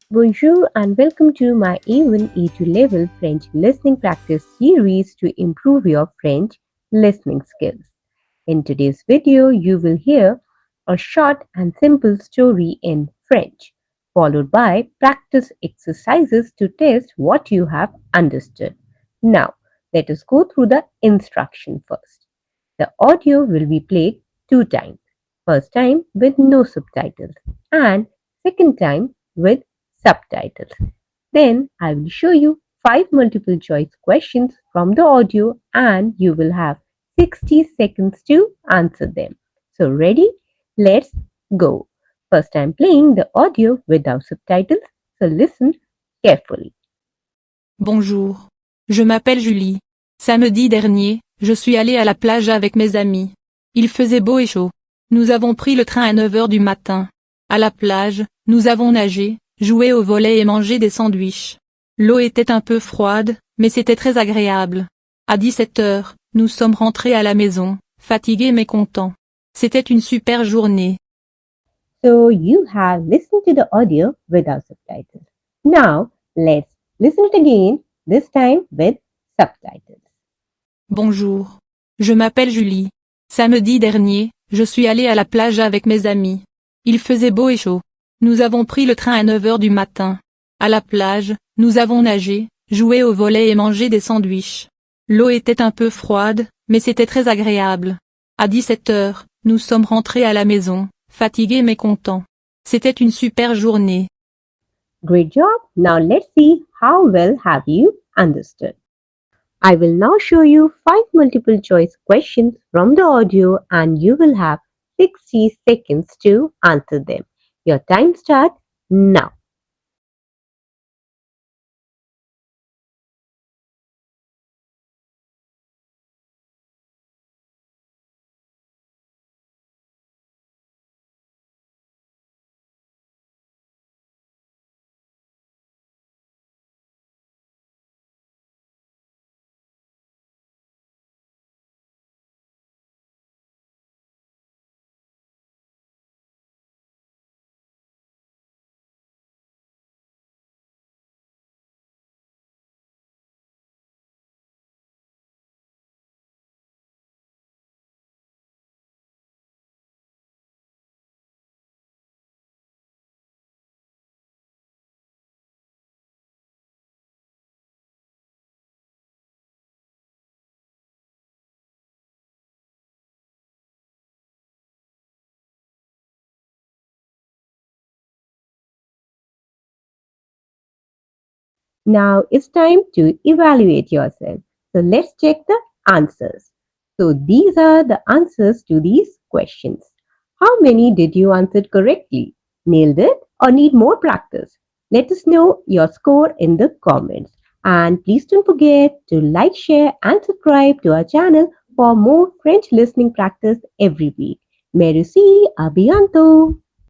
Bonjour and welcome to my A1-A2 level French listening practice series to improve your French listening skills. In today's video, you will hear a short and simple story in French, followed by practice exercises to test what you have understood. Now, let us go through the instruction first. The audio will be played 2 times. First time with no subtitles and second time with subtitles. Then I will show you 5 multiple choice questions from the audio and you will have 60 seconds to answer them. So ready? Let's go. First I'm playing the audio without subtitles, so listen carefully. Bonjour. Je m'appelle Julie. Samedi dernier, je suis allée à la plage avec mes amis. Il faisait beau et chaud. Nous avons pris le train à 9 heures du matin. À la plage, nous avons nagé, joué au volley et mangé des sandwichs. L'eau était un peu froide, mais c'était très agréable. À 17 heures, nous sommes rentrés à la maison, fatigués mais contents. C'était une super journée. So you have listened to the audio without subtitles. Now let's listen it again, this time with subtitles. Bonjour. Je m'appelle Julie. Samedi dernier, je suis allée à la plage avec mes amis. Il faisait beau et chaud. Nous avons pris le train à 9 heures du matin. À la plage, nous avons nagé, joué au volley et mangé des sandwichs. L'eau était un peu froide, mais c'était très agréable. À 17 heures, nous sommes rentrés à la maison, fatigués mais contents. C'était une super journée. Great job. Now let's see how well have you understood. I will now show you 5 multiple choice questions from the audio and you will have 60 seconds to answer them. Your time starts now. Now it's time to evaluate yourself. So let's check the answers. So these are the answers to these questions. How many did you answer correctly? Nailed it or need more practice? Let us know your score in the comments. And please don't forget to like, share and subscribe to our channel for more French listening practice every week. Merci, à bientôt!